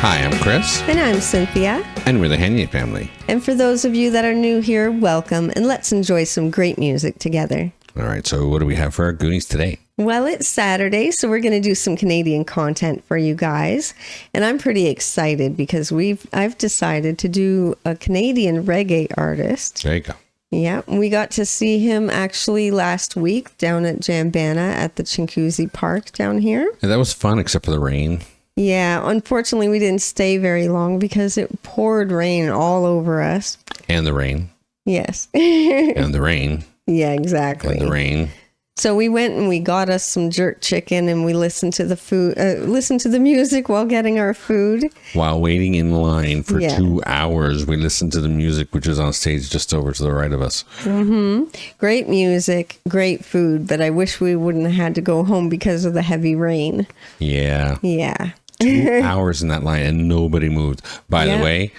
Hi, I'm Chris. And I'm Cynthia. And we're the Hanier Family. And for those of you that are new here, welcome, and let's enjoy some great music together. All right, so what do we have for our Goonies today? Well, it's Saturday, so we're going to do some Canadian content for you guys. And I'm pretty excited because I've decided to do a Canadian reggae artist. There you go. Yeah, we got to see him actually last week down at Jambana at the Chinguzi Park down here. Yeah, that was fun, except for the rain. Yeah, unfortunately, we didn't stay very long because it poured rain all over us. And the rain. Yes. And the rain. Yeah, exactly. And the rain. So we went and we got us some jerk chicken and we listened to the music while getting our food. While waiting in line for 2 hours, we listened to the music, which is on stage just over to the right of us. Mm-hmm. Great music, great food, but I wish we wouldn't have had to go home because of the heavy rain. Yeah. Yeah. 2 hours in that line and nobody moved. By the way,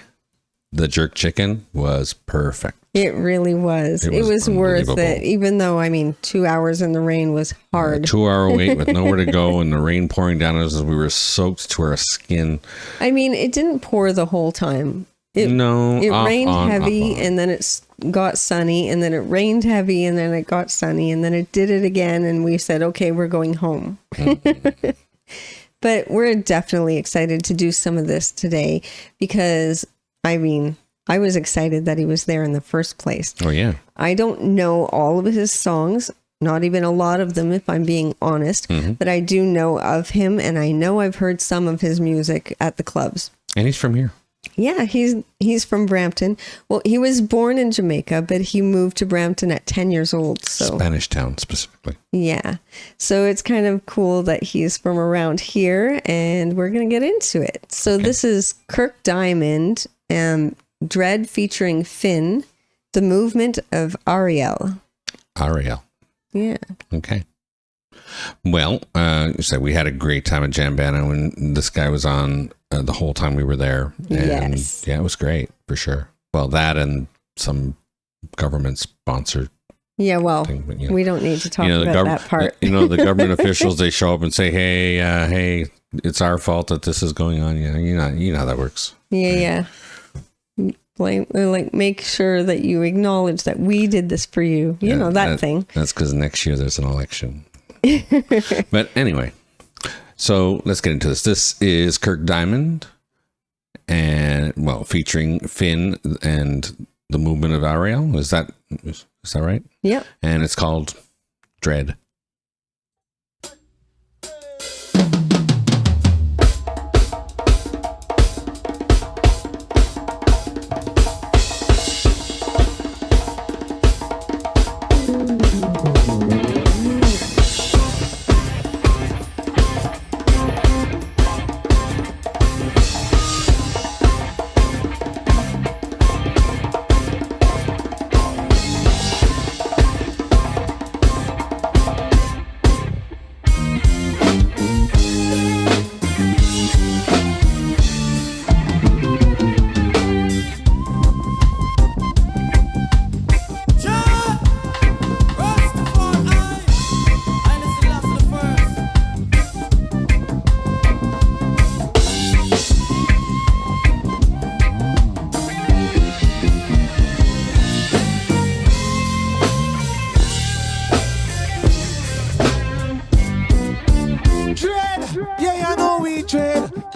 the jerk chicken was perfect. It really was. It was worth it, even though, 2 hours in the rain was hard. 2 hour wait with nowhere to go and the rain pouring down on us as we were soaked to our skin. It didn't pour the whole time. It rained heavy and then it got sunny and then it rained heavy and then it got sunny and then it did it again and we said, okay, we're going home. Mm-hmm. But we're definitely excited to do some of this today because, I was excited that he was there in the first place. Oh, yeah. I don't know all of his songs, not even a lot of them, if I'm being honest, but I do know of him, and I know I've heard some of his music at the clubs. And he's from here. Yeah, he's from Brampton. Well, he was born in Jamaica, but he moved to Brampton at 10 years old. So Spanish Town, specifically. Yeah. So it's kind of cool that he's from around here, and we're going to get into it. So This is Kirk Diamond and Dread featuring Finn, The Movement of Ahryel. Ahryel. Yeah. Okay. Well, so we had a great time at Jambana when this guy was on the whole time we were there. And yes. Yeah, it was great, for sure. Well, that and some government-sponsored thing, we don't need to talk about that part. The government officials, they show up and say, hey, it's our fault that this is going on. You know how that works. Yeah, right? Like make sure that you acknowledge that we did this for you. You know that thing. That's because next year there's an election. But anyway, so let's get into this. This is Kirk Diamond and featuring Finn and The Movement of Ahryel. Is that right? Yep. And it's called Dread.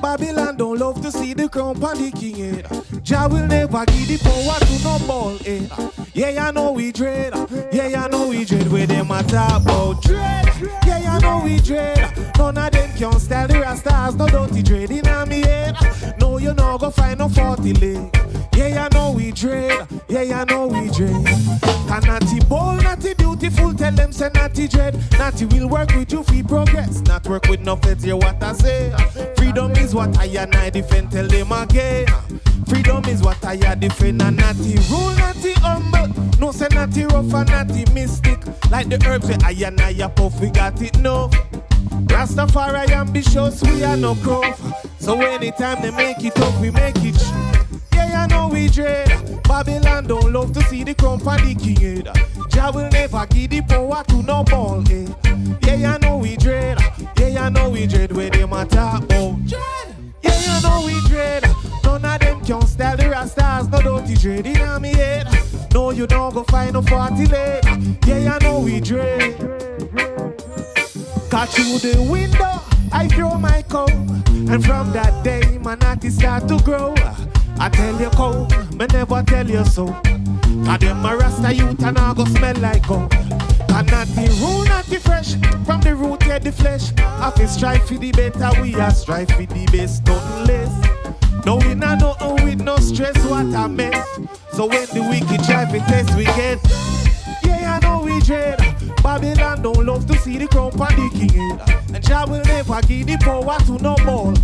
Babylon don't love to see the crown on the king head. Jah will never give the power to no ball head. Yeah, I know we dread. Yeah, I know we dread where them a talk about dread. Yeah, I know we dread. None of them can style the Rastas, no dirty dread in a me head. No, you no go find no 40 leg. Yeah, I know we dread. Yeah, I know we dread. And natty bold, natty beautiful, tell them say natty dread. Natty will work with you for progress, not work with no feds, hear what I say. Freedom is what I and I defend, tell them again. Freedom is what I defend, and natty rule, natty humble. No say natty rough and natty mystic. Like the herbs that I and I puff, we got it no. Rastafari ambitious, we are no crow. So anytime they make it up, we make it. Yeah, I know we dread. Babylon don't love to see the crown for the king head. Jah will never give the power to no ball head. Yeah, I know we dread. Yeah, I know we dread where them a talk about. Yeah, I know we dread. dread in me head. No, you don't go find no 40 leg. Yeah, I know we dread. Cut through the window, I throw my coat. And from that day, my natty start to grow. I tell you cold, me never tell you so. Cause them a rasta youth and I go smell like gold. And not the rule, not the fresh. From the root, yeah, the flesh. If we strive for the better, we are strive for the best, nothing less. No, we not nothing with no stress, what a mess. So when the wicked try to test, we get. Yeah, I know we dread. Babylon don't love to see the crown on the king head. And Jah will never give the power to no more.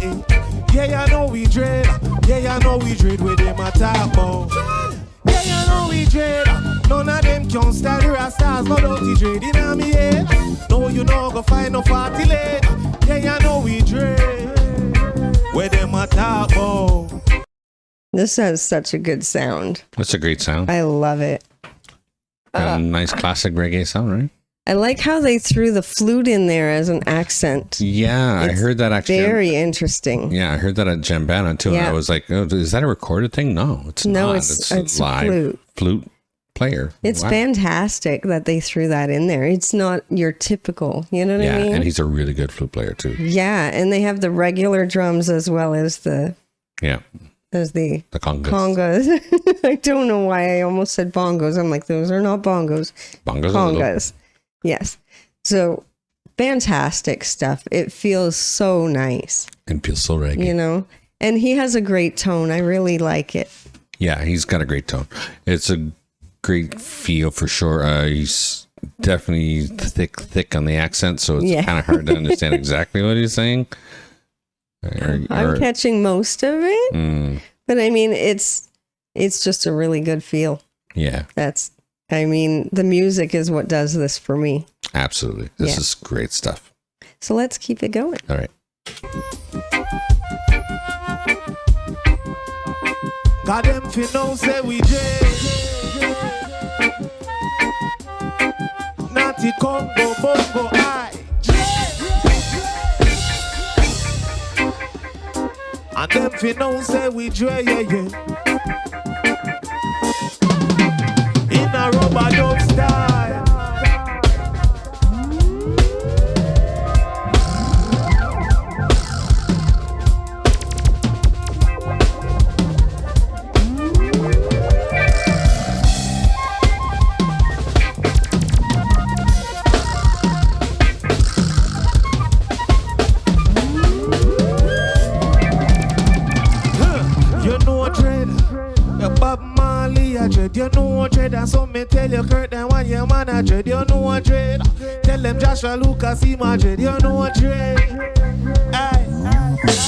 Yeah, I know we dread. Yeah, I know we dread with them attack about. Yeah, I know we dread. None of them can style the rastas, no dirty dread in me head. No, you know go find no 40 leg. Yeah, I know we dread. Where them attack about. This has such a good sound. That's a great sound. I love it. A nice classic reggae sound, right? I like how they threw the flute in there as an accent. Yeah, I heard that actually. Very interesting. Yeah, I heard that at Jambana too. Yeah. And I was like, oh, is that a recorded thing? No, it's not. No, it's live flute player. It's fantastic that they threw that in there. It's not your typical, you know what I mean? Yeah, and he's a really good flute player too. Yeah, and they have the regular drums as well as the congas. I don't know why I almost said bongos. I'm like, those are not bongos. Congas. Yes. So fantastic stuff. It feels so nice. And feels so reggae. You know? And he has a great tone. I really like it. Yeah, he's got a great tone. It's a great feel for sure. He's definitely thick on the accent, so it's kind of hard to understand exactly what he's saying. I'm catching most of it. But I mean, it's just a really good feel. Yeah. The music is what does this for me. Absolutely. This is great stuff. So let's keep it going. All right. Got them fi know say we dread. Natty Congo Bongo I and them fi know say we dread, yeah. In a rubber dub style. You know dread. Bob Marley a dread. You know dread. And so me tell you Kirk Diamond, your man a dread. You know dread. Tell them Joshua Lucas, he my dread. You know dread. Aye.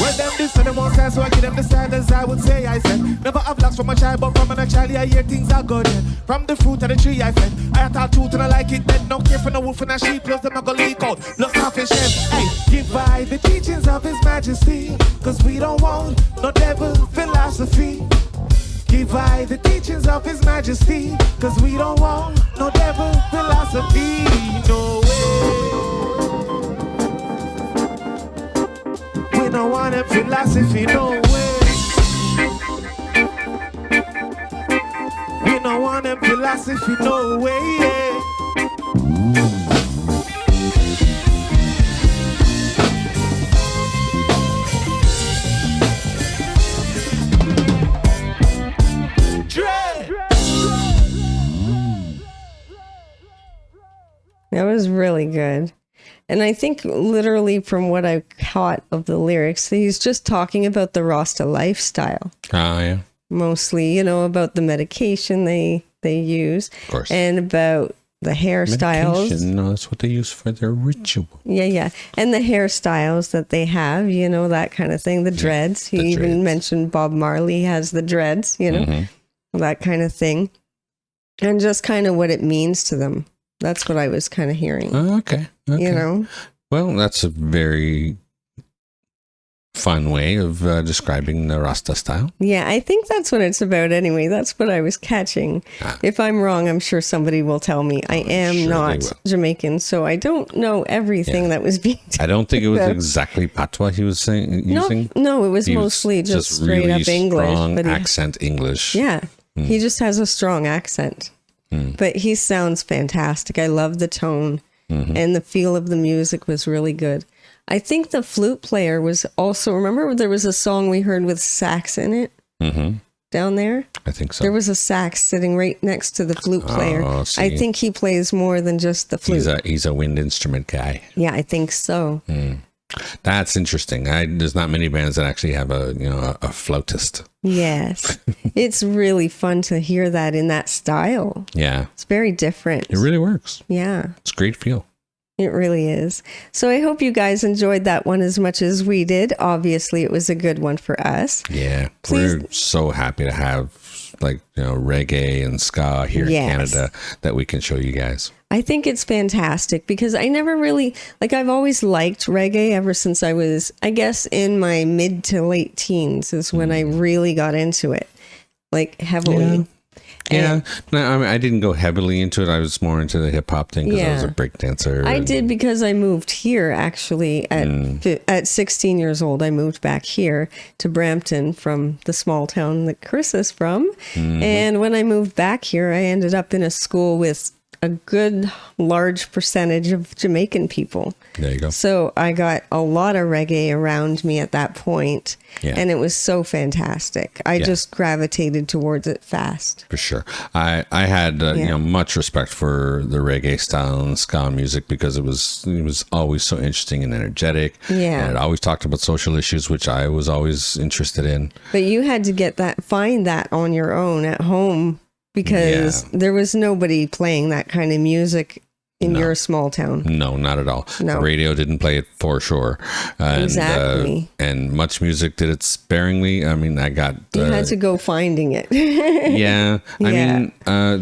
Well, them this and them most times, so I give them the silence, I would say, I said. Never have locks from a child, but from a child, I hear things are good. Yeah. From the fruit of the tree, I fed. I thought truth and I like it, then no care for no wolf and a sheep, plus them I go leak out. Lost half his chef. Hey, give by the teachings of His Majesty, cause we don't want no devil philosophy. Give by the teachings of His Majesty, cause we don't want no devil philosophy. No way. We don't want them philosophy, no way. We don't want them philosophy, no way, yeah. That was really good. And I think literally from what I caught of the lyrics, he's just talking about the Rasta lifestyle. Oh, yeah. Mostly, you know, about the medication they use. Of course. And about the hairstyles. Medication, no, that's what they use for their ritual. Yeah. And the hairstyles that they have, you know, that kind of thing. The dreads. He even mentioned Bob Marley has the dreads, you know, that kind of thing. And just kind of what it means to them. That's what I was kind of hearing. Okay. You know? Well, that's a very fun way of describing the Rasta style. Yeah, I think that's what it's about anyway. That's what I was catching. If I'm wrong, I'm sure somebody will tell me. I am not Jamaican, so I don't know everything that was being talked I don't think it was exactly patois he was using. No, it was mostly just straight really up English. Strong accent English. Yeah. He just has a strong accent. But he sounds fantastic. I love the tone, and the feel of the music was really good. I think the flute player was also, remember there was a song we heard with sax in it down there? I think so. There was a sax sitting right next to the flute player. Oh, I think he plays more than just the flute. He's a wind instrument guy. Yeah, I think so. That's interesting. There's not many bands that actually have a flautist. Yes. It's really fun to hear that in that style. Yeah. It's very different. It really works. Yeah. It's a great feel. It really is. So I hope you guys enjoyed that one as much as we did. Obviously, it was a good one for us. Yeah. We're so happy to have reggae and ska here in Canada that we can show you guys. I think it's fantastic because I never really, I've always liked reggae ever since I was, I guess, in my mid to late teens is when I really got into it, heavily. Yeah. No, I mean, I didn't go heavily into it. I was more into the hip hop thing because I was a break dancer. I did because I moved here actually at 16 years old. I moved back here to Brampton from the small town that Chris is from. And when I moved back here, I ended up in a school with a good large percentage of Jamaican people. There you go. So I got a lot of reggae around me at that point, and it was so fantastic. I just gravitated towards it fast. For sure. I had much respect for the reggae style and ska music because it was always so interesting and energetic. Yeah. And it always talked about social issues, which I was always interested in. But you had to find that on your own at home, because there was nobody playing that kind of music in your small town. No, not at all. No. The radio didn't play it for sure. Exactly. And much music did it sparingly. I mean, I got... you had to go finding it. I mean,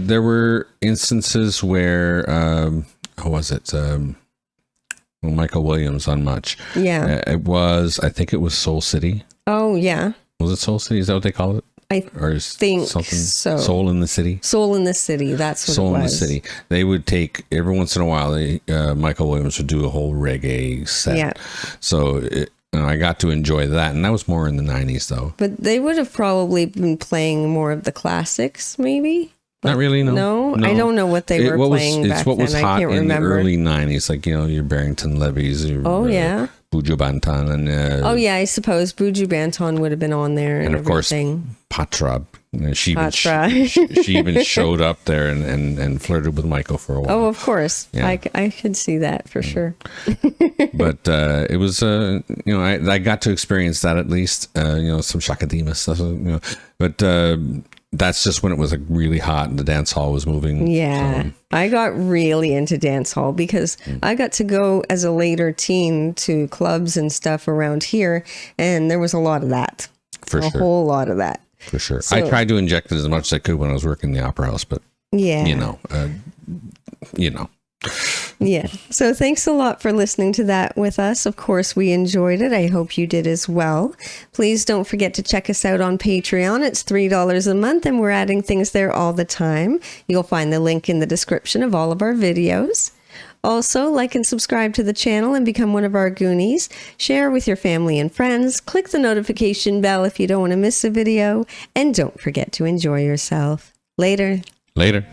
there were instances where... who was it? Michael Williams on Much. Yeah. I think it was Soul City. Oh, yeah. Was it Soul City? Is that what they call it? I think so. Soul in the City. Soul in the City. That's what Soul it was. in the City. They would take every once in a while. Michael Williams would do a whole reggae set. Yeah. So I got to enjoy that, and that was more in the 90s, though. But they would have probably been playing more of the classics, maybe. Not really, no. I don't know what they were playing back then. It's what was hot in remember. The early 90s, your Barrington Levies. Buju Banton. And, I suppose Buju Banton would have been on there. And of course, Patra. She even showed up there and flirted with Michael for a while. Oh, of course. Yeah. I could see that for sure. But it was, I got to experience that at least, some Shakadima stuff, but that's just when it was really hot and the dance hall was moving. Yeah. So. I got really into dance hall because I got to go as a later teen to clubs and stuff around here. And there was a lot of that. For sure. A whole lot of that. For sure. So, I tried to inject it as much as I could when I was working in the Opera House, but Yeah. So thanks a lot for listening to that with us. Of course, we enjoyed it. I hope you did as well. Please don't forget to check us out on Patreon. It's $3 a month, and we're adding things there all the time. You'll find the link in the description of all of our videos. Also, like and subscribe to the channel and become one of our Goonies. Share with your family and friends. Click the notification bell if you don't want to miss a video. And don't forget to enjoy yourself. Later. Later.